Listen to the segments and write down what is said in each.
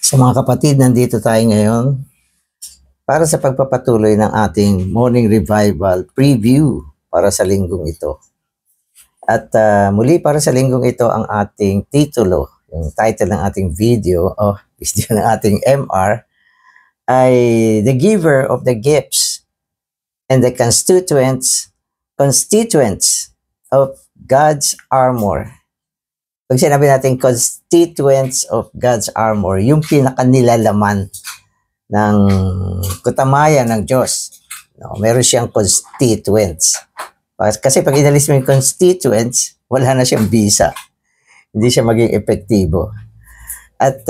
So mga kapatid, nandito tayo ngayon para sa pagpapatuloy ng ating morning revival preview para sa linggong ito. At muli para sa linggong ito ang ating titulo, yung title ng ating video ng ating MR ay The Giver of the Gifts and the Constituents of God's Armor. Pag sinabi natin constituents of God's armor, yung pinakanilalaman ng kutamayan ng Diyos. No, meron siyang constituents. Kasi pag inalis mo yung constituents, wala na siyang visa. Hindi siya maging epektibo. At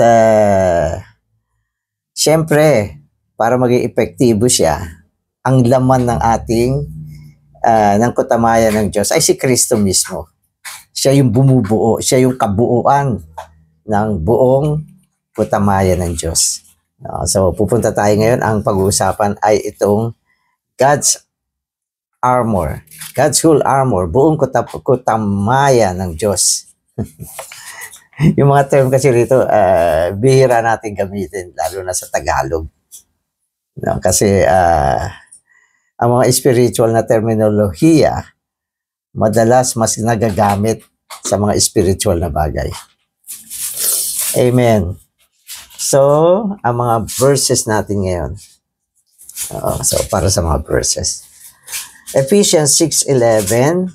syempre, para maging epektibo siya, ang laman ng ating ng kutamayan ng Diyos ay si Kristo mismo. Siya yung bumubuo, siya yung kabuuan ng buong kutamayan ng Diyos. So, pupunta tayo ngayon. Ang pag-uusapan ay itong God's armor. God's whole armor, buong kutamayan ng Diyos. Yung mga term kasi rito, bihira natin gamitin, lalo na sa Tagalog. No, kasi ang mga spiritual na terminolohiya, madalas mas nagagamit sa mga spiritual na bagay. Amen. So, ang mga verses natin ngayon. So, para sa mga verses. Ephesians 6:11,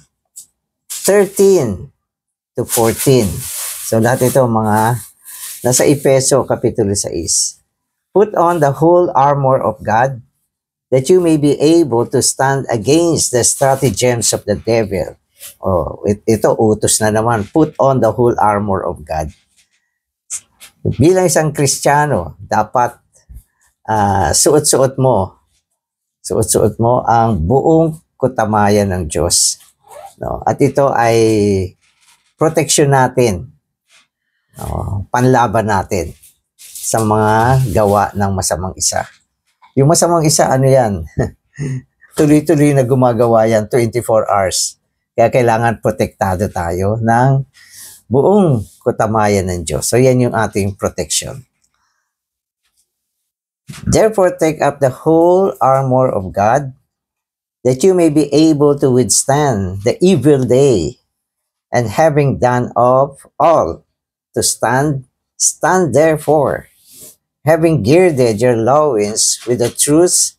13 to 14. So, lahat ito mga nasa Efeso Kapitulo 6. Put on the whole armor of God, that you may be able to stand against the stratagems of the devil. Ito, utos na naman. Put on the whole armor of God. Bilang isang Kristiyano, dapat suot-suot mo ang buong kutamayan ng Diyos. No? At ito ay protection natin, panlaban natin sa mga gawa ng masamang isa. Yung masamang isa, ano yan? Tuloy-tuloy na gumagawa yan 24 hours. Kaya kailangan protektado tayo ng buong kutamayan ng Diyos. So yan yung ating protection. Therefore, take up the whole armor of God, that you may be able to withstand the evil day, and having done of all to stand therefore, having girded your loins with the truth,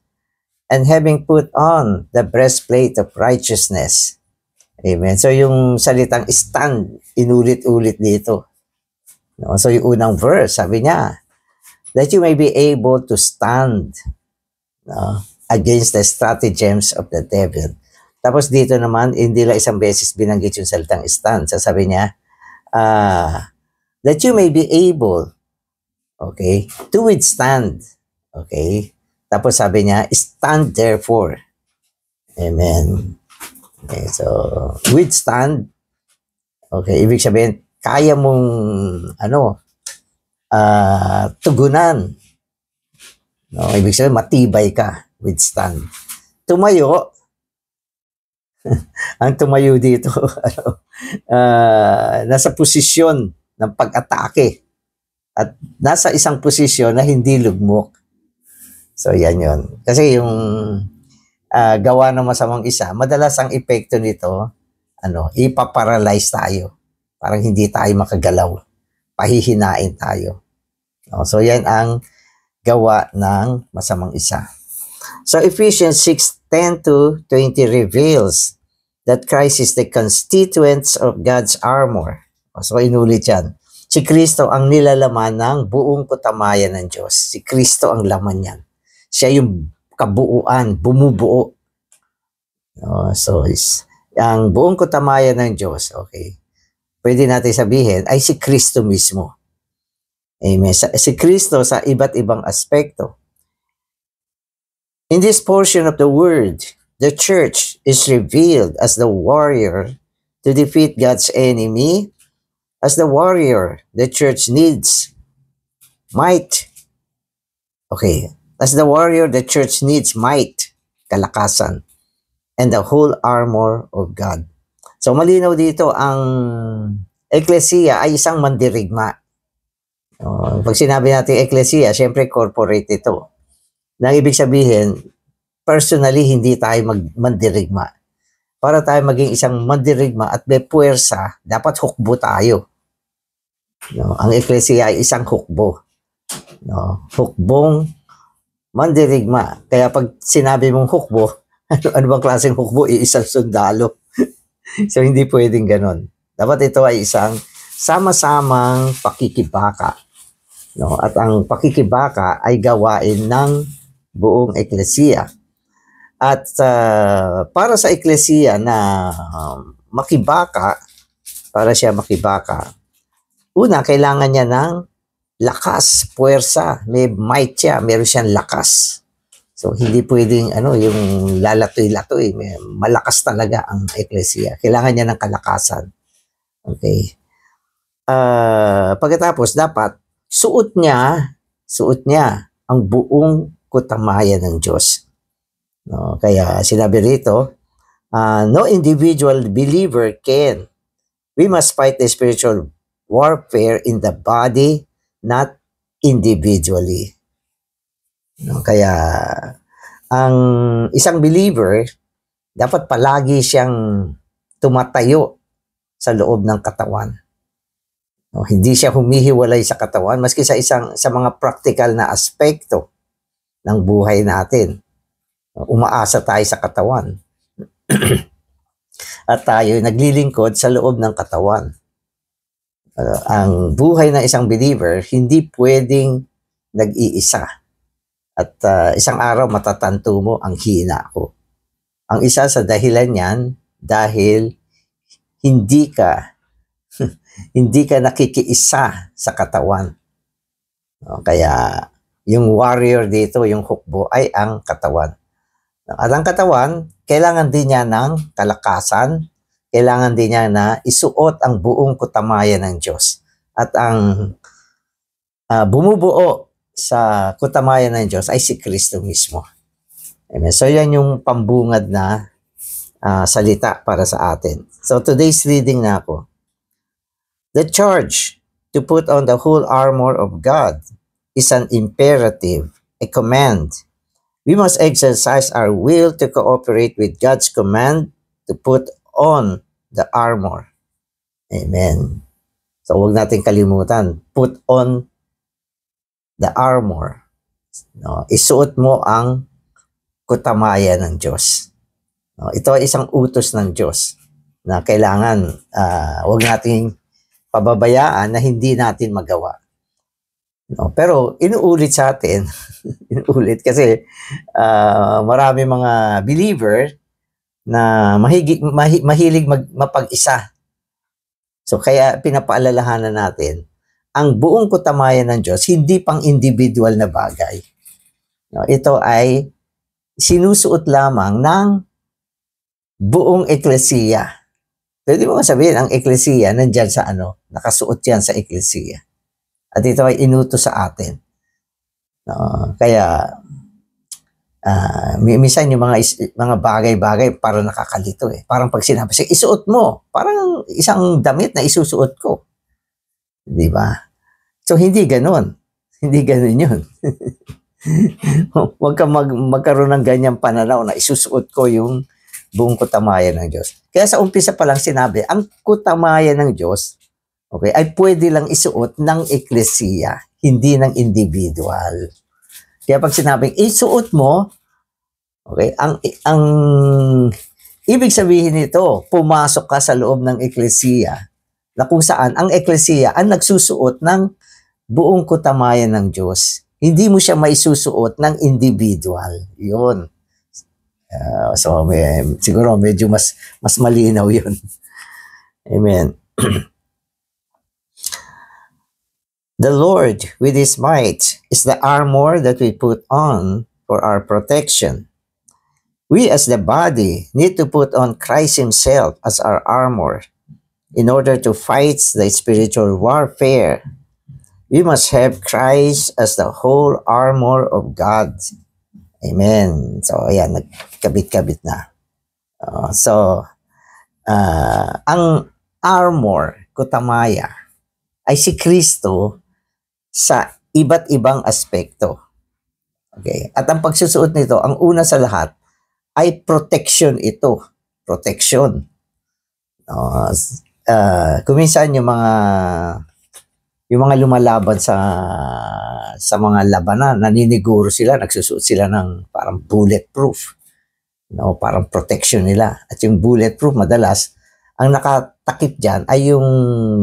and having put on the breastplate of righteousness. Amen. So yung salitang stand, inulit-ulit dito. No? So yung unang verse, sabi niya, that you may be able to stand against the stratagems of the devil. Tapos dito naman, hindi lang isang beses binanggit yung salitang stand. So sabi niya, that you may be able, okay, to withstand. Okay. Tapos sabi niya, stand therefore. Amen. Okay, so, withstand. Okay, ibig sabihin, kaya mong, tugunan. No, ibig sabihin, matibay ka. Withstand. Tumayo. Ang tumayo dito, nasa posisyon ng pag-atake. At nasa isang posisyon na hindi lugmok. So, yan yun. Kasi yung gawa ng masamang isa, madalas ang epekto nito, ipaparalyze tayo. Parang hindi tayo makagalaw. Pahihinain tayo. So, yan ang gawa ng masamang isa. So, Ephesians 6:10 to 20 reveals that Christ is the constituents of God's armor. So, inulit yan. Si Kristo ang nilalaman ng buong kutamayan ng Diyos. Si Kristo ang laman yan. Siya yung kabuuan, bumubuo. So, ang buong kutamayan ng Diyos, okay, pwede natin sabihin, ay si Kristo mismo. Amen. Si Kristo sa iba't ibang aspekto. In this portion of the word, the church is revealed as the warrior to defeat God's enemy. As the warrior, the church needs might. Okay. As the warrior, the church needs might, kalakasan, and the whole armor of God. So malinaw dito, ang Ecclesia ay isang mandirigma. Pag sinabi natin ecclesia, syempre corporate ito. Nang ibig sabihin, personally, hindi tayo mandirigma. Para tayo maging isang mandirigma at may puwersa, dapat hukbo tayo. Ang ecclesia ay isang hukbo. Hukbong mandirigma. Kaya pag sinabi mong hukbo, ano bang klaseng hukbo? Isang sundalo. So, hindi pwedeng ganon. Dapat ito ay isang sama-samang pakikibaka. At ang pakikibaka ay gawain ng buong eklesiya. At para sa eklesiya na makibaka, para siya makibaka, una, kailangan niya ng lakas, puwersa, may might siya, meron siyang lakas. So, hindi pwedeng yung lalatoy-latoy. Malakas talaga ang eklesiya. Kailangan niya ng kalakasan. Okay. Pagkatapos, dapat suot niya ang buong kutamayan ng Diyos. Kaya sinabi rito, no individual believer can. We must fight the spiritual warfare in the body, not individually. Kaya ang isang believer, dapat palagi siyang tumatayo sa loob ng katawan. Hindi siya humihiwalay sa katawan maski sa mga practical na aspekto ng buhay natin. Umaasa tayo sa katawan. At tayo naglilingkod sa loob ng katawan. Ang buhay ng isang believer hindi pwedeng nag-iisa. At isang araw matatanto mo ang hina ko. Ang isa sa dahilan niyan dahil hindi ka nakikiisa sa katawan. Kaya yung warrior dito, yung hukbo, ay ang katawan. At ang katawan, kailangan din niya ng kalakasan, kailangan din niya na isuot ang buong kutamayan ng Diyos. At ang bumubuo sa kutamayan ng Diyos ay si Kristo mismo. Amen. So yan yung pambungad na salita para sa atin. So today's reading na ako. The charge to put on the whole armor of God is an imperative, a command. We must exercise our will to cooperate with God's command to put on the armor. Amen. So huwag natin kalimutan, put on the armor. Isuot mo ang kutamayan ng Diyos. Ito ay isang utos ng Diyos na kailangan huwag nating pababayaan na hindi natin magawa. Pero inuulit sa atin, inuulit kasi marami mga believer na mahilig mapag-isa. So kaya pinapaalalahanan natin, ang buong kutamayan ng Diyos, hindi pang individual na bagay. Ito ay sinusuot lamang ng buong eklesiya. Pwede mo sabihin, ang eklesiya, nandyan sa nakasuot yan sa eklesiya. At ito ay inutos sa atin. Kaya, minsan yung mga bagay-bagay parang nakakalito eh. Parang pag sinabi siya, isuot mo. Parang isang damit na isusuot ko. Di ba? So, hindi ganun. Hindi ganun yun. Huwag ka magkaroon ng ganyang pananaw na isusuot ko yung buong kutamayan ng Diyos. Kaya sa umpisa pa lang sinabi, ang kutamayan ng Diyos, okay, ay pwede lang isuot ng eklesiya, hindi ng individual. Kaya pag sinabing isuot mo, okay, ang ibig sabihin nito, pumasok ka sa loob ng eklesiya, na kung saan ang eklesiya ang nagsusuot ng buong kutamayan ng Diyos. Hindi mo siya maisusuot ng individual. Yun. So, siguro medyo mas malinaw yun. Amen. The Lord, with His might, is the armor that we put on for our protection. We as the body need to put on Christ Himself as our armor in order to fight the spiritual warfare. We must have Christ as the whole armor of God. Amen. So, ayan, nagkabit-kabit na. Ang armor, kutamaya, ay si Kristo sa iba't ibang aspekto. Okay? At ang pagsusuot nito, ang una sa lahat, ay protection ito. Protection. Kuminsan yung mga lumalaban sa mga labanan, naniniguro sila, nagsusuot sila ng parang bulletproof. Parang protection nila. At yung bulletproof, madalas, ang nakatakip dyan ay yung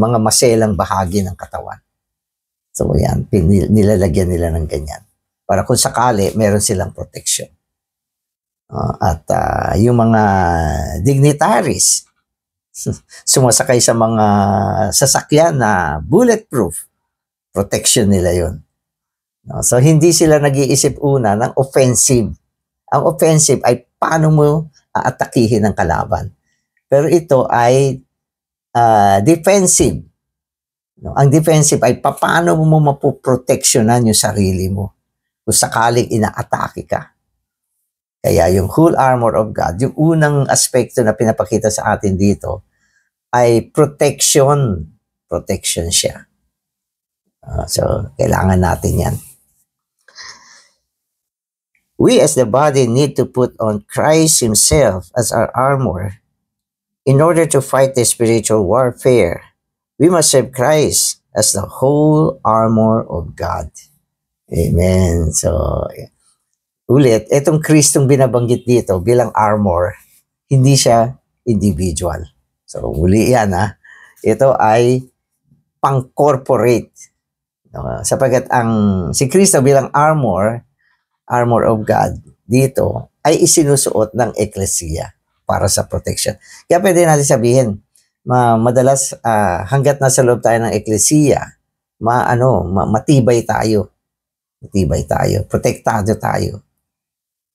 mga maselang bahagi ng katawan. So, yan, nilalagyan nila ng ganyan. Para kung sakali, meron silang protection. At yung mga dignitaries, sumasakay sa mga sasakyan na bulletproof, protection nila yun. So, hindi sila nag-iisip una ng offensive. Ang offensive ay paano mo aatakihin ang kalaban. Pero ito ay defensive. Ang defensive ay paano mo mapoproteksyonan yung sarili mo kung sakaling inaatake ka. Kaya yung whole armor of God, yung unang aspekto na pinapakita sa atin dito ay protection. Protection siya. So, kailangan natin yan. We as the body need to put on Christ Himself as our armor in order to fight the spiritual warfare. We must have Christ as the whole armor of God. Amen. So, ulit, itong Kristong binabanggit dito bilang armor, hindi siya individual. So, muli yan Ito ay pang-corporate. Sapagkat si Kristo bilang armor of God, dito ay isinusuot ng eklesiya para sa protection. Kaya pwede natin sabihin, madalas hanggat nasa loob tayo ng eklesiya, matibay tayo. Matibay tayo. Protektado tayo.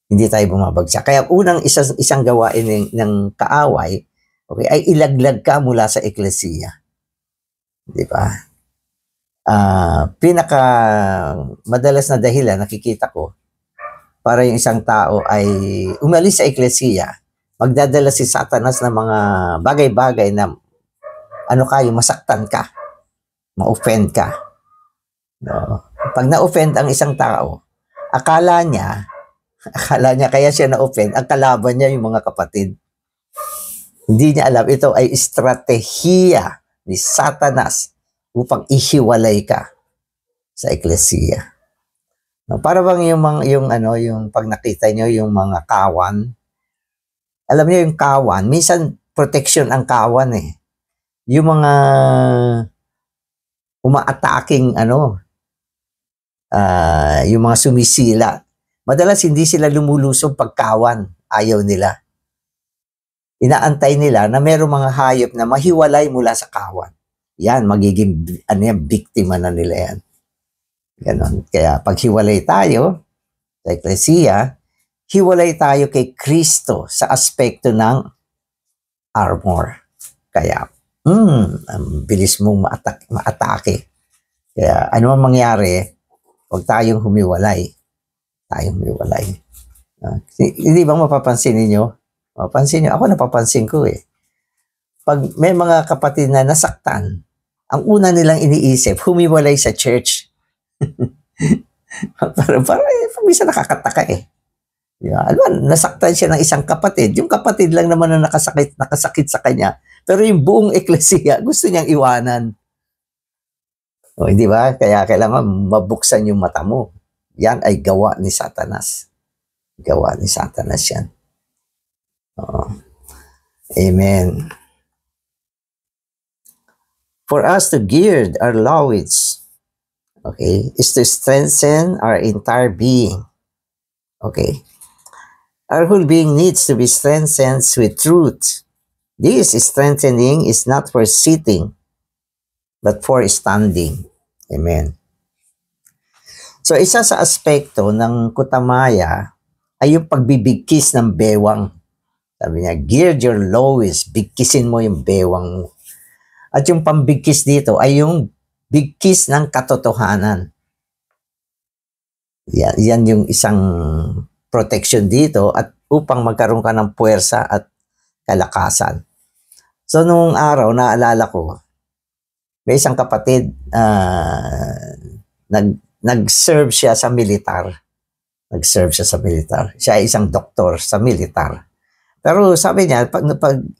Hindi tayo bumabagsak. Kaya unang isang gawain ng kaaway, okay, ay ilaglag ka mula sa eklesiya. Di ba? Pinaka madalas na dahilan nakikita ko para yung isang tao ay umalis sa eklesiya, magdadala si Satanas ng mga bagay-bagay na yung masaktan ka, ma-offend ka. Pag na-offend ang isang tao, akala niya kaya siya na-offend, ang kalaban niya yung mga kapatid. Hindi niya alam, ito ay estratehiya ni Satanas upang ihiwalay ka sa eklesiya. Para bang yung pag nakita nyo yung mga kawan, alam niyo yung kawan, minsan protection ang kawan Yung mga uma-attacking yung mga sumisila, madalas hindi sila lumulusob pag kawan, ayaw nila. Inaantay nila na mayroong mga hayop na mahiwalay mula sa kawan. Yan, magiging biktima na nila yan. Ganon. Kaya pag hiwalay tayo sa eklesiya, hiwalay tayo kay Kristo sa aspekto ng armor. Kaya, ang bilis mong maatake. Kaya, ano man mangyari, huwag tayong humiwalay. Hindi bang mapapansin ninyo? Mapapansin nyo? Ako napapansin ko Pag may mga kapatid na nasaktan, ang una nilang iniisip, humiwalay sa church. Parang minsan nakakataka nasaktan siya ng isang kapatid. Yung kapatid lang naman na nakasakit sa kanya. Pero yung buong eklesiya, gusto niyang iwanan. Hindi ba? Kaya kailangan mabuksan yung mata mo. Yan ay gawa ni Satanas. Gawa ni Satanas yan. Amen. For us to gird our loins, okay, is to strengthen our entire being. Okay. Our whole being needs to be strengthened with truth. This strengthening is not for sitting, but for standing. Amen. So, isa sa aspekto ng kutamaya ay yung pagbibigkis ng bewang. Sabi niya, gird your loins, bigkisin mo yung bewang mo. At yung pambigkis dito ay yung bigkis ng katotohanan. Yan yung isang protection dito at upang magkaroon ka ng puwersa at kalakasan. So, nung araw, naalala ko, may isang kapatid, Nag-serve siya sa militar. Nag-serve siya sa militar. Siya ay isang doktor sa militar. Pero sabi niya, pag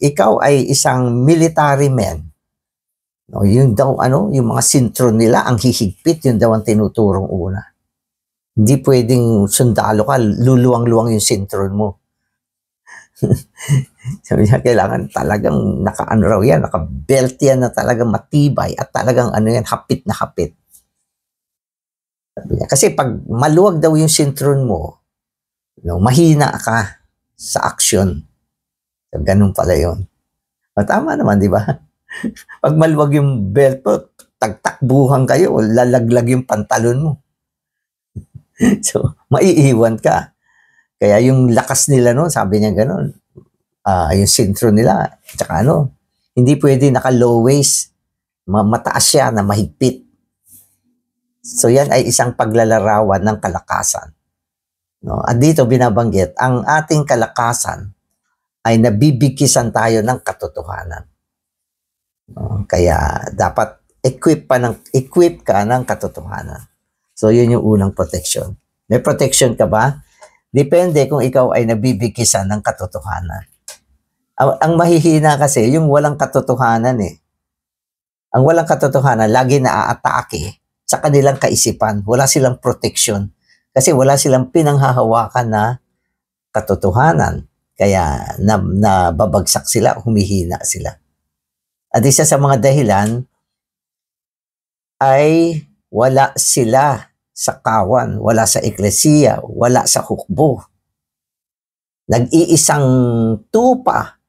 ikaw ay isang military man, no, yun daw, yung mga sintron nila, ang hihigpit, yun daw ang tinuturong una. Hindi pwedeng sundalo ka, luluwang-luwang yung sintron mo. Sabi niya, kailangan talagang naka-ano raw yan, naka-belt yan na talagang matibay at talagang hapit na hapit. Sabi niya, kasi pag maluwag daw yung sintron mo, mahina ka sa action. So, ganun pala yun. Tama naman, di ba? Pag maluwag yung belt mo, tagtakbuhan kayo, lalaglag yung pantalon mo. So, maiiwan ka. Kaya yung lakas nila noon, sabi niya gano'n, yung sintron nila, tsaka hindi pwede naka-low waist, mataas siya na mahigpit. So yan ay isang paglalarawan ng kalakasan. No? At dito binabanggit, ang ating kalakasan ay nabibigisan tayo ng katotohanan. No? Kaya dapat equip ka ng katotohanan. So yun yung unang protection. May protection ka ba? Depende kung ikaw ay nabibigisan ng katotohanan. Ang mahihina kasi, yung walang katotohanan eh. Ang walang katotohanan, lagi naaatake sa kanilang kaisipan. Wala silang protection. Kasi wala silang pinanghahawakan na katotohanan. Kaya nababagsak sila, humihina sila. At isa sa mga dahilan ay wala sila sa kawan, wala sa eklesiya, wala sa hukbo. Nag-iisang tupa,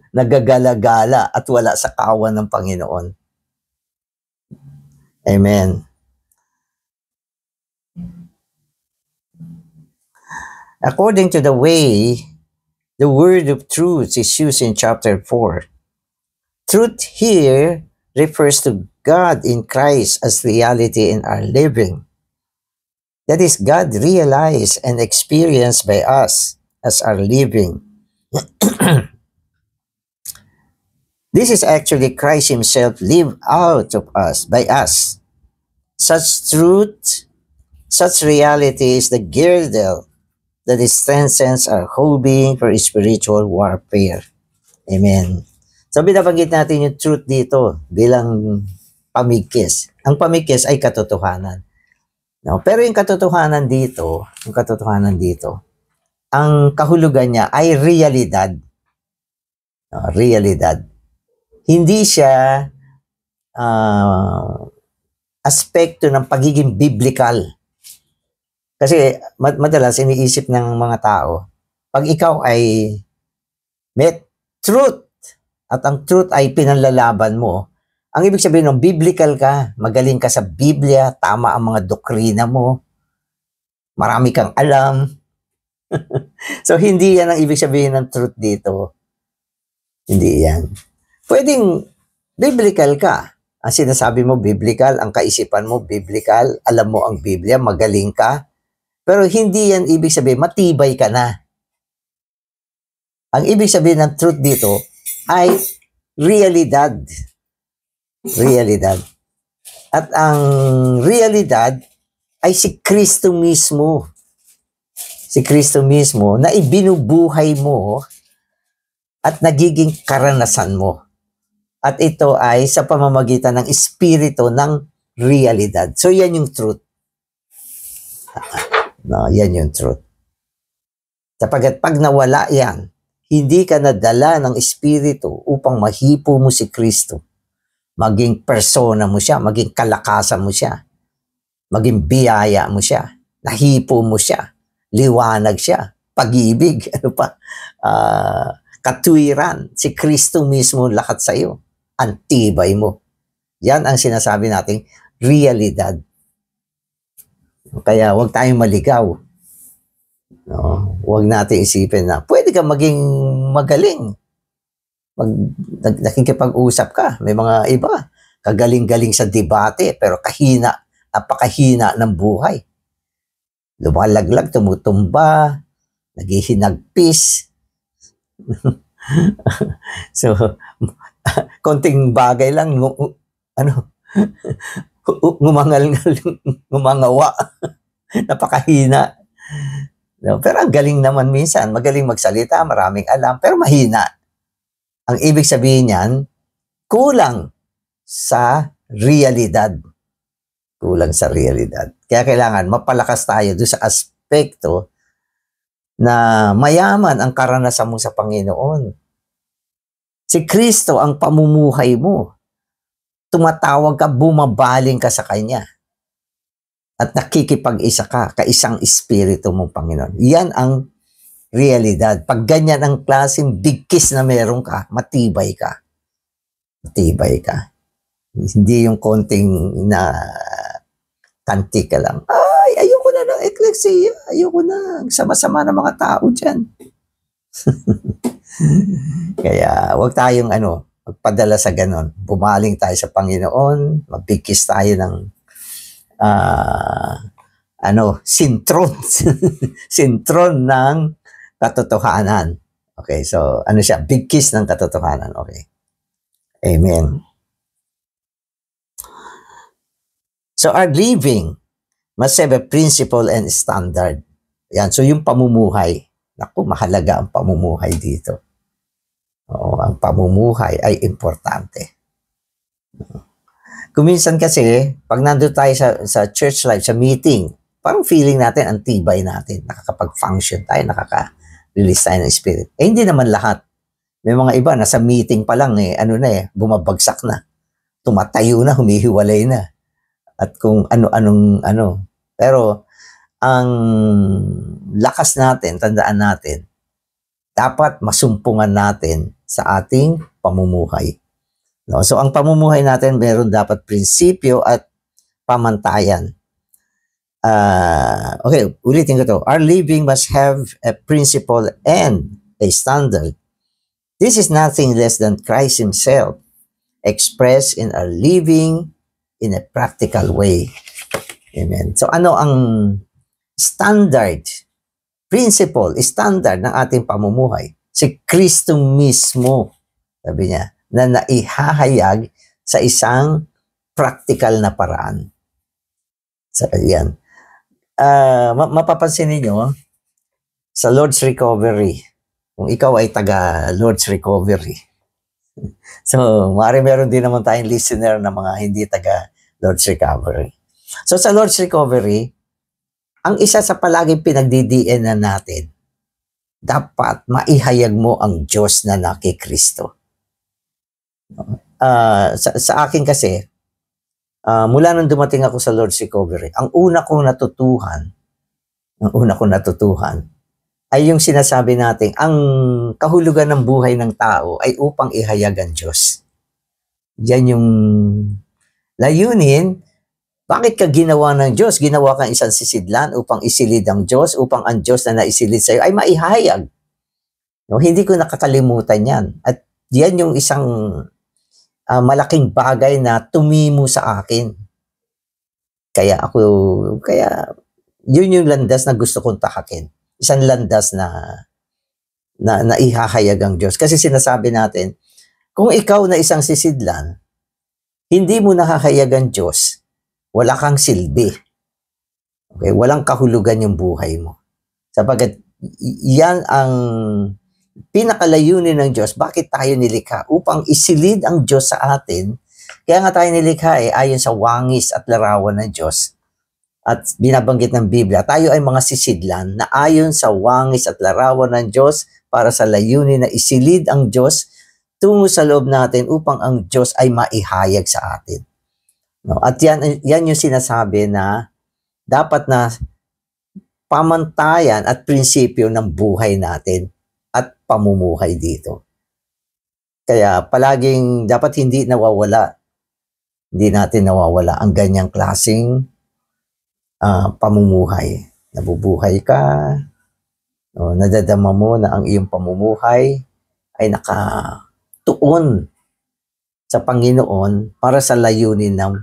nagagala-gala at wala sa kawan ng Panginoon. Amen. According to the way the word of truth is used in chapter 4, truth here refers to God in Christ as reality in our living. That is, God realized and experienced by us as our living. This is actually Christ himself lived out of us, by us. Such truth, such reality is the girdle that strengthens our whole being for spiritual warfare. Amen. So binabanggit natin yung truth dito bilang pamigkis. Ang pamigkis ay katotohanan. No, pero yung katotohanan dito, ang kahulugan niya ay realidad. No, realidad. Hindi siya aspekto ng pagiging biblical. Kasi madalas iniisip ng mga tao, pag ikaw ay may truth at ang truth ay pinanlalaban mo, ang ibig sabihin ng biblical ka, magaling ka sa Biblia, tama ang mga doktrina mo, marami kang alam. So, hindi yan ang ibig sabihin ng truth dito. Hindi yan. Pwedeng biblical ka. Ang sinasabi mo, biblical. Ang kaisipan mo, biblical. Alam mo ang Biblia, magaling ka. Pero hindi yan ibig sabihin, matibay ka na. Ang ibig sabihin ng truth dito ay realidad. Realidad. At ang realidad ay si Kristo mismo. Si Kristo mismo na ibinubuhay mo at nagiging karanasan mo. At ito ay sa pamamagitan ng espiritu ng realidad. So yan yung truth. No, yan yung truth. Sapagkat pag nawala yan, hindi ka nadala ng espiritu upang mahipo mo si Kristo. Maging persona mo siya, maging kalakasan mo siya, maging biyaya mo siya, nahipo mo siya, liwanag siya, pag-ibig, katuwiran, si Kristo mismo lahat sa iyo, antibay mo. Yan ang sinasabi nating realidad. Kaya huwag tayong maligaw. No? Huwag natin isipin na pwede ka maging magaling. Nakikipag-usap ka. May mga iba, kagaling-galing sa debate, pero napakahina ng buhay. Lumalaglag, tumutumba, naghihinagpis. So, konting bagay lang, ngumangal-ngal, ngumangawa, napakahina. No? Pero ang galing naman minsan, magaling magsalita, maraming alam, pero mahina. Ang ibig sabihin niyan, kulang sa realidad. Kulang sa realidad. Kaya kailangan mapalakas tayo doon sa aspekto na mayaman ang karanasan mo sa Panginoon. Si Kristo ang pamumuhay mo. Tumatawag ka, bumabaling ka sa Kanya. At nakikipag-isa ka, kaisang espiritu mong Panginoon. Yan ang realidad. Pag ganyan ang klaseng bigkis na meron ka, matibay ka. Matibay ka. Hindi yung konting na kanti ka lang. Ay, ayoko na ng eklesiya. Ayoko na. Sama-sama ng mga tao dyan. Kaya, huwag tayong magpadala sa ganon. Bumaling tayo sa Panginoon. Magbigkis tayo ng sintron. Sintron ng katotohanan. Okay, so siya? Bigkis ng katotohanan. Okay. Amen. So our living must have a principle and standard. Yan. So yung pamumuhay. Naku, mahalaga ang pamumuhay dito. Oo, ang pamumuhay ay importante. Kuminsan kasi, pag nandun tayo sa church life, sa meeting, parang feeling natin, ang tibay natin. Nakakapag-function tayo, nakaka-release tayo ng spirit. Hindi naman lahat. May mga iba, nasa meeting pa lang, bumabagsak na. Tumatayo na, humihiwalay na. At kung ano-anong. Pero, ang lakas natin, tandaan natin, dapat masumpungan natin sa ating pamumuhay. No? So, ang pamumuhay natin, meron dapat prinsipyo at pamantayan. Okay, ulitin ko to. Our living must have a principle and a standard. This is nothing less than Christ Himself expressed in our living in a practical way. Amen. So ano ang standard, principle, standard ng ating pamumuhay? Si Kristo mismo, sabi niya, na naihahayag sa isang practical na paraan. So, yan. Mapapansin niyo sa Lord's Recovery, kung ikaw ay taga Lord's Recovery, so, meron din naman tayong listener na mga hindi taga Lord's Recovery. So, sa Lord's Recovery, ang isa sa palaging pinagdidiin na natin, dapat maihayag mo ang Diyos na nakikristo. Sa akin kasi, mula nung dumating ako sa Lord's Recovery, ang una kong natutuhan, ay yung sinasabi natin, ang kahulugan ng buhay ng tao ay upang ihayag ang Diyos. Yan yung layunin. Bakit ka ginawa ng Diyos? Ginawa kang isang sisidlan upang isilid ang Diyos, upang ang Diyos na naisilid sa iyo ay maihayag. No, hindi ko nakakalimutan yan. At yan yung isang malaking bagay na tumimo sa akin. Kaya yun yung landas na gusto kong tahakin. Isang landas na ihahayag ang Diyos. Kasi sinasabi natin, kung ikaw na isang sisidlan, hindi mo nakahayag ang Diyos, wala kang silbi. Okay? Walang kahulugan yung buhay mo. Sapagkat yan ang pinakalayunin ng Diyos. Bakit tayo nilikha? Upang isilid ang Diyos sa atin. Kaya nga tayo nilikha ayon sa wangis at larawan ng Diyos. At binabanggit ng Biblia, tayo ay mga sisidlan na ayon sa wangis at larawan ng Diyos para sa layunin na isilid ang Diyos tungo sa loob natin upang ang Diyos ay maihayag sa atin. No? At yan yung sinasabi na dapat na pamantayan at prinsipyo ng buhay natin at pamumuhay dito. Kaya palaging dapat hindi natin nawawala ang ganyang klaseng pamumuhay. Nabubuhay ka, nadadama mo na ang iyong pamumuhay ay nakatuon sa Panginoon para sa layunin ng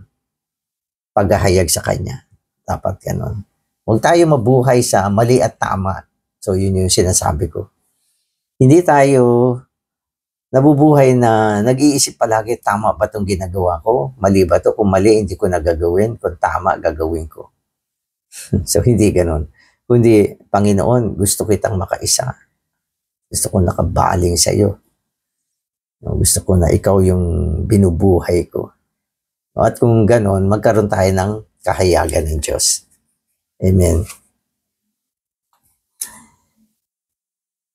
paghahayag sa Kanya. Dapat ganon. Huwag tayo mabuhay sa mali at tama. So, yun yung sinasabi ko. Hindi tayo nabubuhay na nag-iisip palagi, tama ba itong ginagawa ko? Mali ba ito? Kung mali, hindi ko na gagawin. Kung tama, gagawin ko. So, hindi ganun. Kundi, Panginoon, gusto kitang makaisa. Gusto ko nakabaling sa iyo. Gusto ko na ikaw yung binubuhay ko. At kung ganon, magkaroon tayo ng kahayagan ng Diyos. Amen.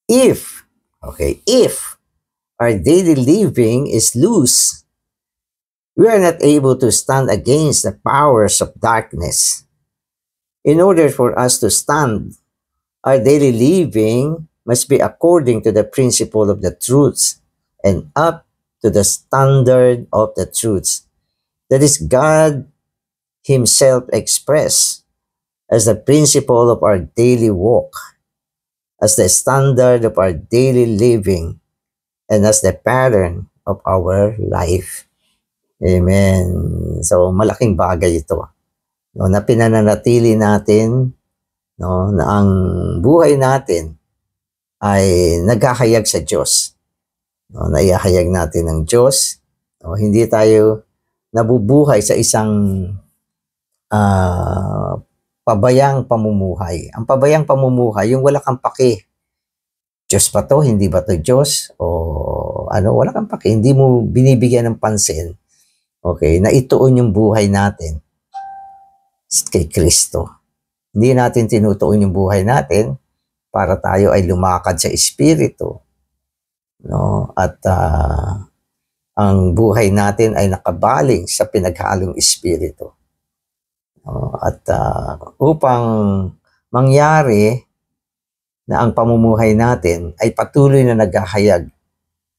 If our daily living is loose, we are not able to stand against the powers of darkness. In order for us to stand, our daily living must be according to the principle of the truths and up to the standard of the truths. That is God Himself expressed as the principle of our daily walk, as the standard of our daily living, and as the pattern of our life. Amen. So, malaking bagay ito. No, na pinananatili natin, no, na ang buhay natin ay nagkahayag sa Diyos. No, naihahayag natin ng Diyos. No, hindi tayo nabubuhay sa isang pabayang pamumuhay. Ang pabayang pamumuhay, yung wala kang paki. Diyos ba to? Hindi ba to Diyos? O ano, wala kang paki. Hindi mo binibigyan ng pansin. Okay, na ituon yung buhay natin kay Kristo. Hindi natin tinutuon yung buhay natin para tayo ay lumakad sa Espiritu. No? At ang buhay natin ay nakabaling sa pinaghalong Espiritu. No? At upang mangyari na ang pamumuhay natin ay patuloy na naghahayag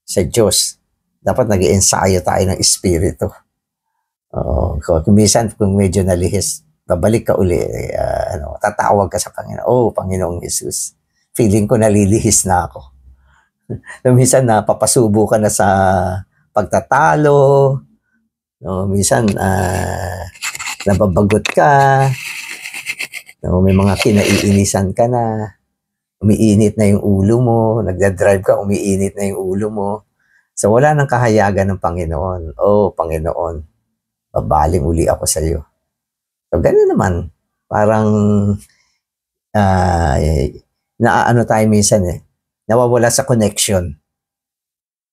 sa Diyos, dapat nag-iensayo tayo ng Espiritu. Kung minsan, kung medyo nalihis, babalik ka uli, tatawag ka sa Panginoon. Oh, Panginoong Jesus, feeling ko nalilihis na ako. Minsan, napapasubo ka na sa pagtatalo. No, minsan, nababagot ka. No, may mga kinaiinisan ka na. Umiinit na yung ulo mo. Nagdadrive ka, umiinit na yung ulo mo. So, wala nang kahayagan ng Panginoon. Oh, Panginoon, babaling uli ako sa iyo. So, gano'n naman. Parang, naano tayo minsan nawawala sa connection.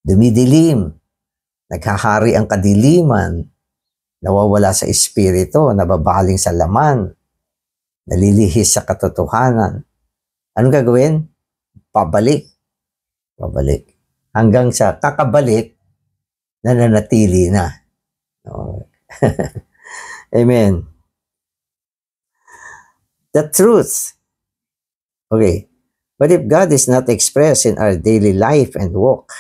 Dumidilim. Naghahari ang kadiliman. Nawawala sa espiritu. Nababaling sa laman. Nalilihis sa katotohanan. Anong gagawin? Pabalik. Pabalik. Hanggang sa kakabalik, nananatili na. Amen. The truth. Okay. But if God is not expressed in our daily life and walk,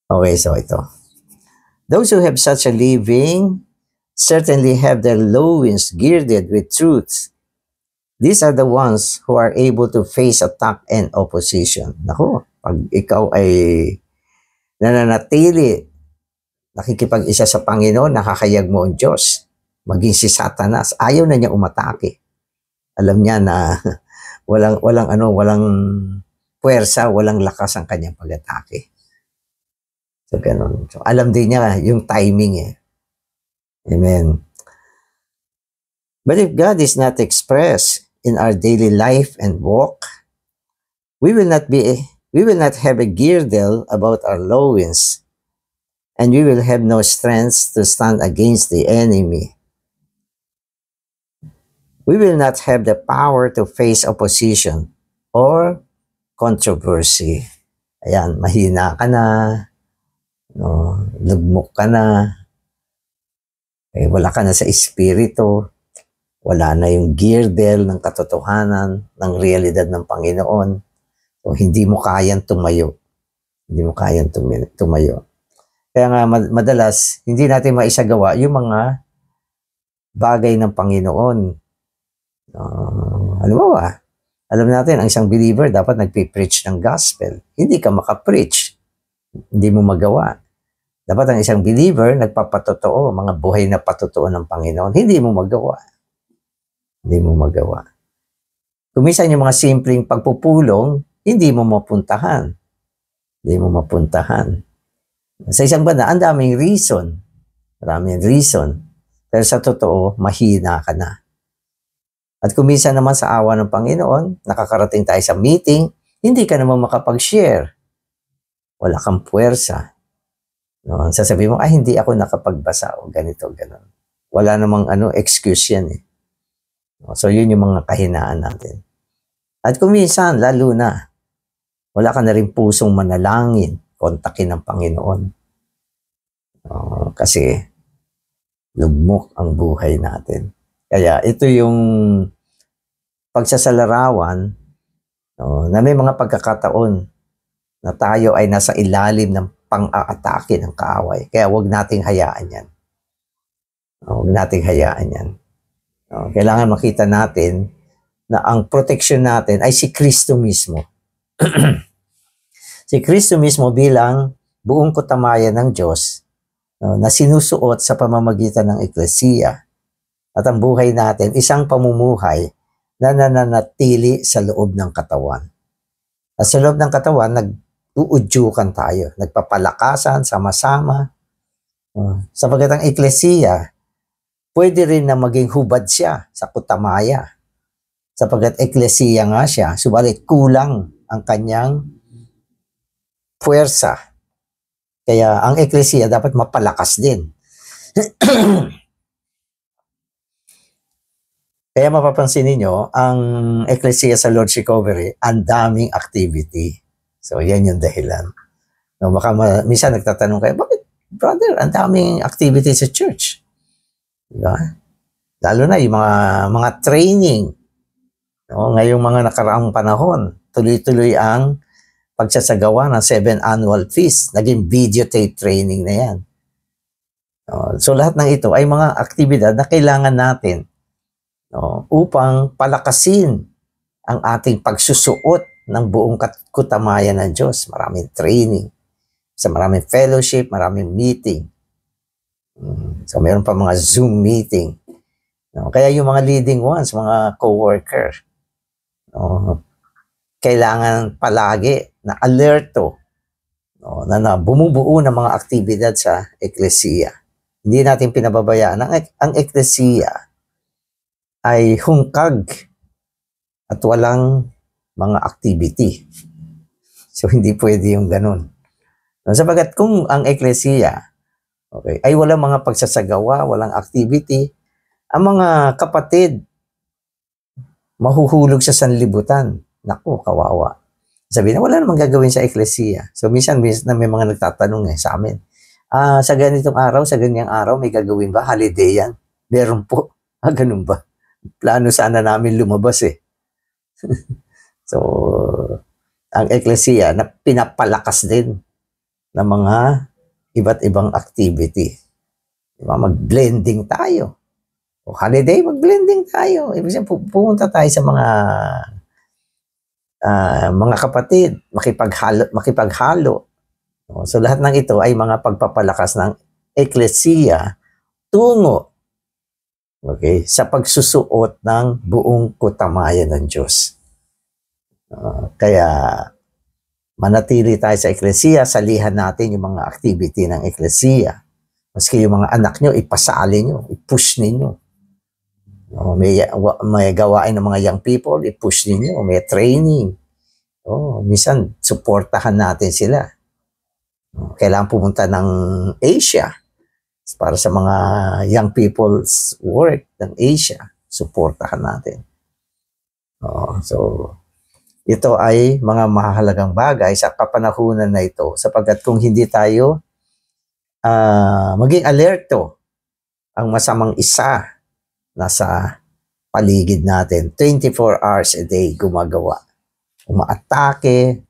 okay, so ito. Those who have such a living certainly have their loins girded with truth. These are the ones who are able to face attack and opposition. Naku, pag ikaw ay nananatili, nakikipag-isa sa Panginoon, nakakayag mo ang Diyos. Maging si Satanas, ayaw na niya umatake. Alam niya na walang puwersa, walang lakas ang kanyang pag-atake. So, ganun. So, alam din niya yung timing Amen. But if God is not expressed in our daily life and walk, we will not have a girdle about our loins, and we will have no strength to stand against the enemy. We will not have the power to face opposition or controversy. Ayan, mahina ka na, no, lugmok ka na, wala ka na sa espiritu, wala na yung girdle ng katotohanan, ng realidad ng Panginoon. So, hindi mo kayang tumayo. Hindi mo kayang tumayo. Kaya nga madalas, hindi natin maisagawa yung mga bagay ng Panginoon. Halimbawa, alam natin, ang isang believer dapat nagpipreach ng gospel. Hindi ka makapreach. Hindi mo magawa. Dapat ang isang believer nagpapatotoo, mga buhay na patotoo ng Panginoon. Hindi mo magawa. Hindi mo magawa. Kung minsan yung mga simpleng pagpupulong, hindi mo mapuntahan. Hindi mo mapuntahan. Sa isang banda, ang daming reason. Maraming reason. Pero sa totoo, mahina ka na. At kung minsan naman sa awa ng Panginoon, nakakarating tayo sa meeting, hindi ka naman makapag-share. Wala kang puwersa. No? Sasabihin mo, hindi ako nakapagbasa o ganito, ganon. Wala namang excuse yan eh. No? So yun yung mga kahinaan natin. At kung minsan, lalo na, wala ka na rin pusong manalangin, kontakin ng Panginoon. Kasi lugmok ang buhay natin. Kaya ito yung pagsasalarawan na may mga pagkakataon na tayo ay nasa ilalim ng pang-aatake ng kaaway. Kaya huwag nating hayaan yan. Huwag nating hayaan yan. Kailangan makita natin na ang proteksyon natin ay si Kristo mismo. Si Kristo mismo bilang buong kutamayan ng Diyos na sinusuot sa pamamagitan ng Eklesiya. At ang buhay natin, isang pamumuhay na nananatili sa loob ng katawan. At sa loob ng katawan, nag-uudyukan tayo, nagpapalakasan, sama-sama. Sapagat ang Eklesiya, pwede rin na maging hubad siya sa kutamaya. Sapagat Eklesiya nga siya, subalit kulang ang kanyang puwersa. Kaya ang Eklesiya dapat mapalakas din. Kaya mapapansin niyo ang Eklesiya sa Lord's Recovery, ang daming activity. So yan yung dahilan. No, baka minsan nagtatanong kayo, bakit brother, ang daming activity sa church? Diba? Lalo na yung mga training. No, ngayong mga nakaraang panahon, tuloy-tuloy ang pagsasagawa ng 7 annual feast. Naging videotape training na yan. So lahat ng ito ay mga aktibidad na kailangan natin upang palakasin ang ating pagsusuot ng buong kutamayan ng Diyos. Maraming training, maraming fellowship, maraming meeting. So mayroon pa mga Zoom meeting. Kaya yung mga leading ones, mga co-worker, kailangan palagi na alerto na bumubuo ng mga aktibidad sa Eklesiya. Hindi natin pinababayaan. Ang Eklesiya ay hungkag at walang mga activity. So hindi pwede yung ganun. Sapagat kung ang Eklesiya ay walang mga pagsasagawa, walang activity, ang mga kapatid mahuhulog sa sanlibutan. Naku, kawawa. Sabi na, wala namang gagawin sa Eklesiya. So, minsan may mga nagtatanong sa amin, sa ganitong araw, sa ganyang araw, may gagawin ba? Holiday yan? Meron po. Ganun ba? Plano sana namin lumabas eh. So, ang Eklesiya na pinapalakas din ng mga iba't ibang activity. Diba? Mag-blending tayo. O holiday, mag-blending tayo. Ibig sabihin, pupunta tayo sa mga kapatid, makipaghalo. So lahat ng ito ay mga pagpapalakas ng Eklesiya tungo sa pagsusuot ng buong kutamayan ng Diyos. Kaya manatili tayo sa Eklesiya, salihan natin yung mga activity ng Eklesiya. Maski yung mga anak nyo, ipasali nyo, i-push ninyo. May gawain ng mga young people, i-push ninyo, may training. Minsan, suportahan natin sila. Kailangan pumunta ng Asia para sa mga young people's work ng Asia. Suportahan natin. So, ito ay mga mahalagang bagay sa kapanahunan na ito sapagkat kung hindi tayo maging alerto, ang masamang isa nasa paligid natin, 24 hours a day gumagawa. Umaatake,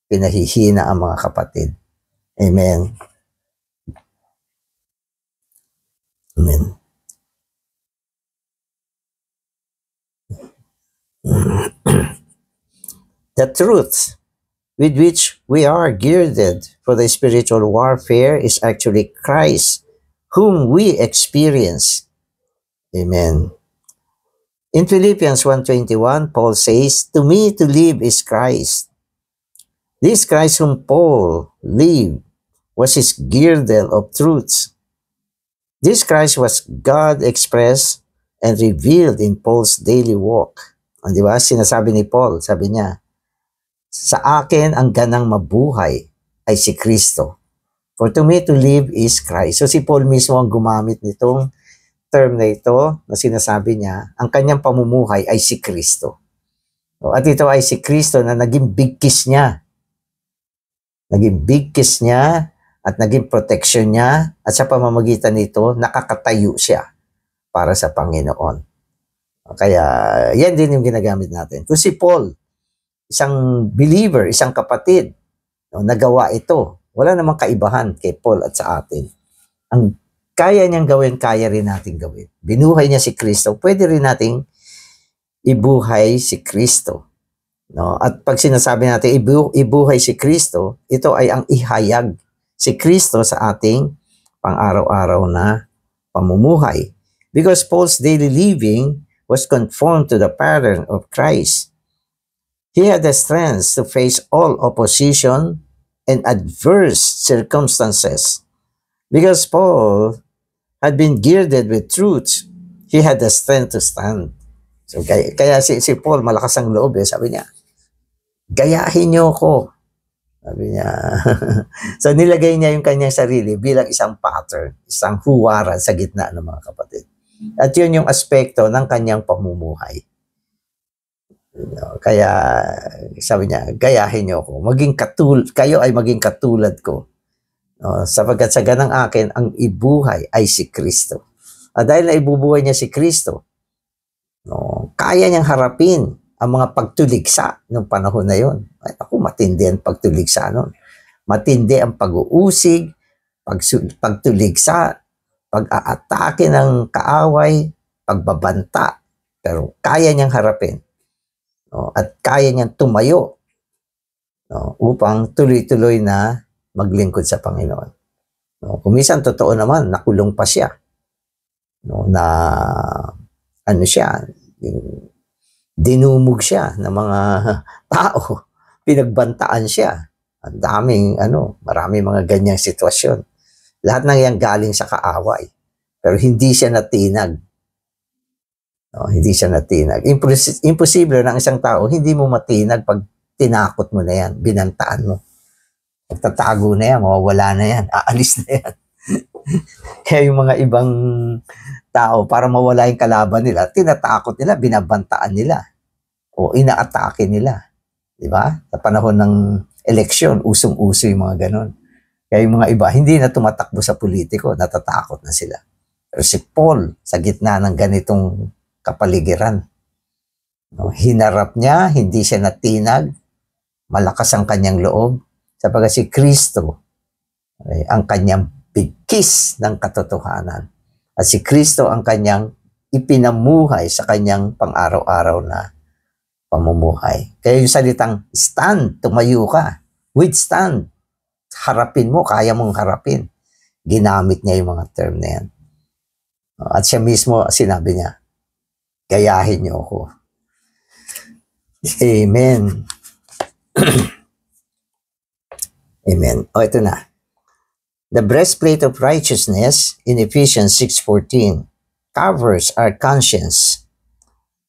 pinahihina ang mga kapatid. Amen. Amen. The truth with which we are girded for the spiritual warfare is actually Christ, whom we experience. Amen. In Philippians 1:21, Paul says, "To me to live is Christ. This Christ whom Paul lived was his girdle of truths. This Christ was God expressed and revealed in Paul's daily walk." Di ba? Sinasabi ni Paul, sabi niya, "Sa akin ang ganang mabuhay ay si Kristo. For to me to live is Christ." So si Paul mismo ang gumamit nitong term na ito na sinasabi niya, ang kanyang pamumuhay ay si Kristo. At ito ay si Kristo na naging bigkis niya. Naging bigkis niya at naging protection niya at sa pamamagitan nito, nakakatayo siya para sa Panginoon. Kaya yan din yung ginagamit natin. Kung si Paul, isang believer, isang kapatid, nagawa ito, wala namang kaibahan kay Paul at sa atin. Ang kaya niyang gawin, kaya rin natin gawin. Binuhay niya si Kristo, pwede rin nating ibuhay si Kristo. No? At pag sinasabi natin ibuhay si Kristo, ito ay ang ihayag si Kristo sa ating pang-araw-araw na pamumuhay. Because Paul's daily living was conformed to the pattern of Christ. He had the strength to face all opposition and adverse circumstances. Because Paul had been girded with truth, he had the strength to stand. So kaya si Paul, malakas ang loob sabi niya, gayahin niyo ako. Sabi niya. So nilagay niya yung kanyang sarili bilang isang pattern, isang huwaran sa gitna ng mga kapatid. At yun yung aspekto ng kanyang pamumuhay. Kaya sabi niya, gayahin niyo ako. Kayo ay maging katulad ko. Sapagkat sa ganang akin, ang ibuhay ay si Kristo. At dahil na ibubuhay niya si Kristo, kaya niyang harapin ang mga pagtuligsa ng panahon na yon. Ay, ako, matindi ang pagtuligsa nun. Matindi ang pag-uusig, pagtuligsa, pag-aatake ng kaaway, pagbabanta. Pero kaya niyang harapin. At kaya niyang tumayo upang tuloy-tuloy na maglingkod sa Panginoon. Kung minsan, totoo naman, nakulong pa siya. Na ano siya, dinumog siya ng mga tao. Pinagbantaan siya. Ang daming, maraming mga ganyang sitwasyon. Lahat ng yan galing sa kaaway. Pero hindi siya natinag. Hindi siya natinag. Imposible ng isang tao, hindi mo matinag pag tinakot mo na yan, binantaan mo. Magtatago na yan, mawawala na yan, aalis na yan. Kaya yung mga ibang tao, para mawala yung kalaban nila, tinatakot nila, binabantaan nila, o inaatake nila. Diba? Sa panahon ng eleksyon, usong-uso yung mga ganon. Kaya yung mga iba, hindi na tumatakbo sa politiko, natatakot na sila. Pero si Paul, sa gitna ng ganitong kapaligiran, hinarap niya, hindi siya natinag, malakas ang kanyang loob, sapagkat si Kristo ay ang kanyang bigkis ng katotohanan. At si Kristo ang kanyang ipinamuhay sa kanyang pang-araw-araw na pamumuhay. Kaya yung salitang stand, tumayo ka, withstand, harapin mo, kaya mong harapin. Ginamit niya yung mga term na yan. At siya mismo, sinabi niya, gayahin niyo ako. Amen. Amen. Ito na. The breastplate of righteousness in Ephesians 6:14 covers our conscience,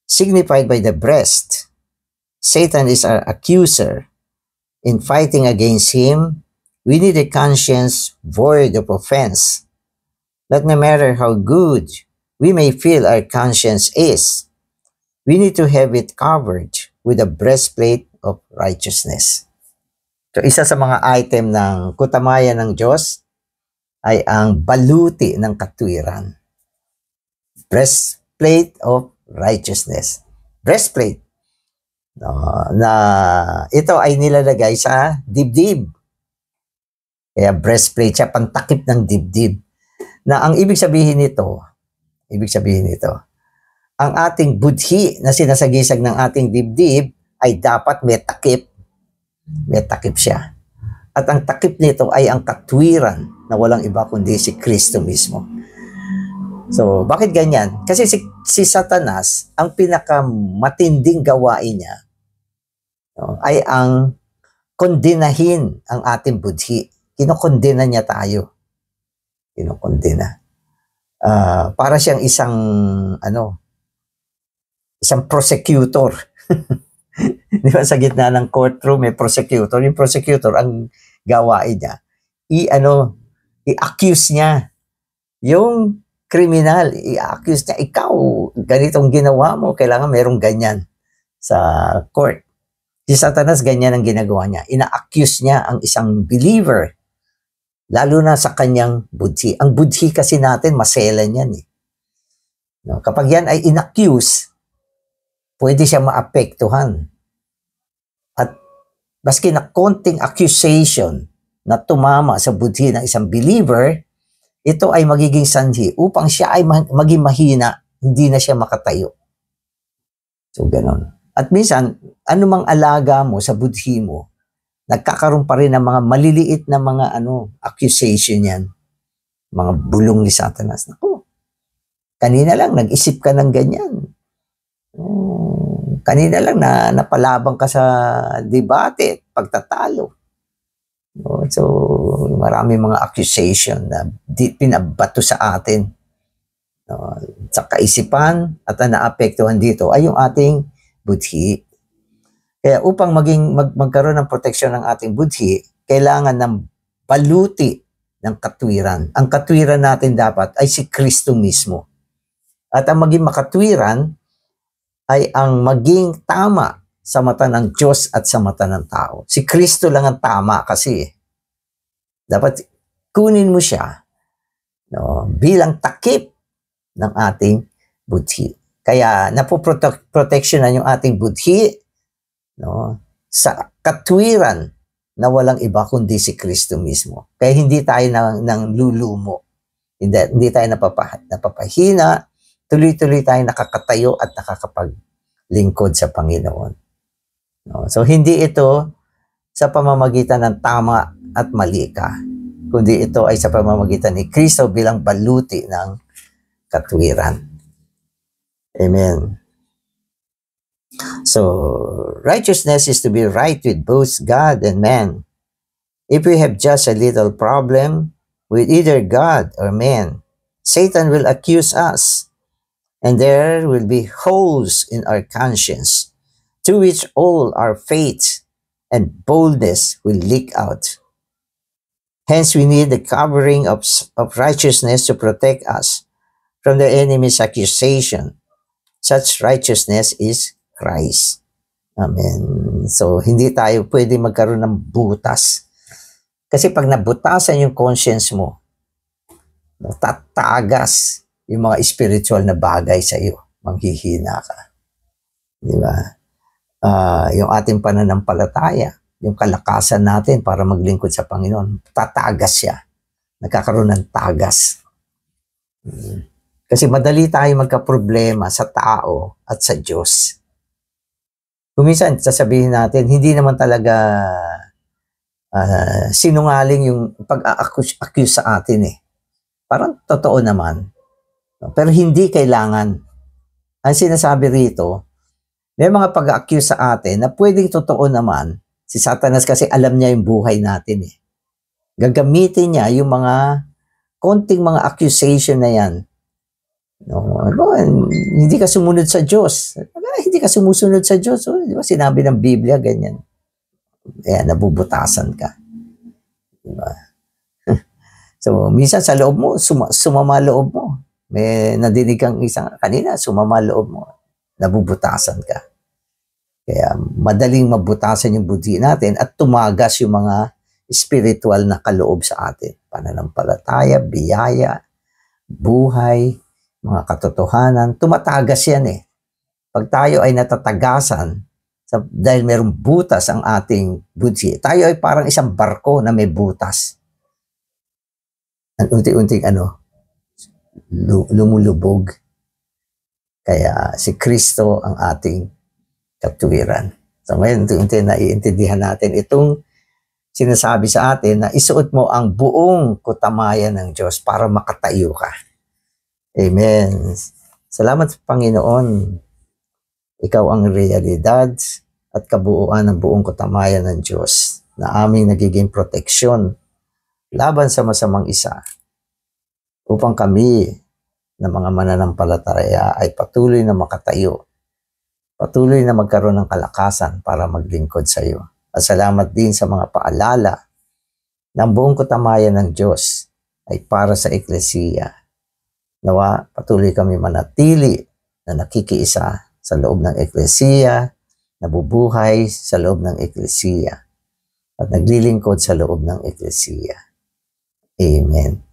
signified by the breast. Satan is our accuser. In fighting against him, we need a conscience void of offense. That no matter how good we may feel our conscience is, we need to have it covered with a breastplate of righteousness. So, isa sa mga item ng kutamayan ng Diyos ay ang baluti ng katwiran. Breastplate of righteousness. Breastplate. Na ito ay nilalagay sa dibdib. Kaya breastplate siya, pantakip ng dibdib. Na ang ibig sabihin nito, ang ating budhi na sinasagisag ng ating dibdib ay dapat may takip. May takip siya. At ang takip nito ay ang katwiran na walang iba kundi si Kristo mismo. So, bakit ganyan? Kasi si Satanas, ang pinakamatinding gawain niya, no, ay ang kondenahin ang ating budhi. Kinokondena niya tayo. Kinokondena. Para siyang isang prosecutor. Di ba sa gitna ng courtroom may prosecutor. Yung prosecutor, ang gawain niya, i-accuse niya yung kriminal. I-accuse niya, ikaw, ganitong ginawa mo, kailangan merong ganyan sa court. Si Satanas, ganyan ang ginagawa niya. Ina-accuse niya ang isang believer, lalo na sa kanyang budhi. Ang budhi kasi natin, maselan yan eh. No? Kapag yan ay in-accuse, pwede siya maapektuhan. At maski na konting accusation na tumama sa budhi ng isang believer, ito ay magiging sanhi upang siya ay maging mahina, hindi na siya makatayo. So, ganon. At minsan, anumang alaga mo sa budhi mo, nagkakaroon pa rin ng mga maliliit na mga accusation yan. Mga bulong ni Satanas. Naku, kanina lang nag-isip ka ng ganyan. Kanina lang napalabang ka sa debate, pagtatalo. So, marami mga accusation na pinabato sa atin. Sa kaisipan at ang naapektuhan dito ay yung ating budhi. Kaya upang magkaroon ng proteksyon ng ating budhi, kailangan ng baluti ng katwiran. Ang katwiran natin dapat ay si Kristo mismo. At ang maging makatwiran ay ang maging tama sa mata ng Diyos at sa mata ng tao. Si Kristo lang ang tama kasi. Dapat kunin mo siya bilang takip ng ating budhi. Kaya napoproteksyonan yung ating budhi sa katwiran na walang iba kundi si Kristo mismo. Kaya hindi tayo nang lulumo. Hindi tayo napapahina. Tuloy-tuloy tayo nakakatayo at nakakapaglingkod sa Panginoon. So hindi ito sa pamamagitan ng tama at mali ka, kundi ito ay sa pamamagitan ni Kristo bilang baluti ng katwiran. Amen. So, righteousness is to be right with both God and man. If we have just a little problem with either God or man, Satan will accuse us, and there will be holes in our conscience, to which all our faith and boldness will leak out. Hence, we need the covering of righteousness to protect us from the enemy's accusation. Such righteousness is Christ. Amen. So, hindi tayo pwede magkaroon ng butas. Kasi pag nabutasan yung conscience mo, tatagas yung mga spiritual na bagay sa iyo. Manghihina ka. Di ba? Yung ating pananampalataya, yung kalakasan natin para maglingkod sa Panginoon, tatagas siya. Nagkakaroon ng tagas. Kasi madali tayo magkaproblema sa tao at sa Diyos. Kuminsan, sasabihin natin, hindi naman talaga sinungaling yung pag-accuse sa atin eh. Parang totoo naman. Pero hindi kailangan. Ang sinasabi rito, may mga pag-accuse sa atin na pwedeng totoo naman. Si Satanas kasi alam niya yung buhay natin eh. Gagamitin niya yung mga konting mga accusation na yan. Hindi ka sumunod sa Diyos. Hindi ka sumusunod sa Diyos. Di ba? Sinabi ng Biblia, ganyan. Ayan, nabubutasan ka. Di ba? So, minsan sa loob mo, sumama loob mo. May nadinig kang isang kanina, sumama loob mo. Nabubutasan ka. Kaya madaling mabutasan yung budhi natin at tumagas yung mga spiritual na kaloob sa atin. Pananampalataya, biyaya, buhay, mga katotohanan. Tumatagas yan eh. Pag tayo ay natatagasan, dahil mayroong butas ang ating budhi, tayo ay parang isang barko na may butas. Ang unti-unting lumulubog. Kaya si Kristo ang ating katwiran. So ngayon, unti-unti naiintindihan natin itong sinasabi sa atin na isuot mo ang buong kutamayan ng Diyos para makatayo ka. Amen. Salamat sa Panginoon. Ikaw ang realidad at kabuuan ng buong katamayan ng Diyos na aming nagiging proteksyon laban sa masamang isa upang kami na mga mananampalataya ay patuloy na makatayo, patuloy na magkaroon ng kalakasan para maglingkod sa iyo. At salamat din sa mga paalala ng buong katamayan ng Diyos ay para sa Eklesiya. Nawa patuloy kami manatili na nakikiisa sa loob ng Eklesiya, nabubuhay sa loob ng Eklesiya, at naglilingkod sa loob ng Eklesiya. Amen.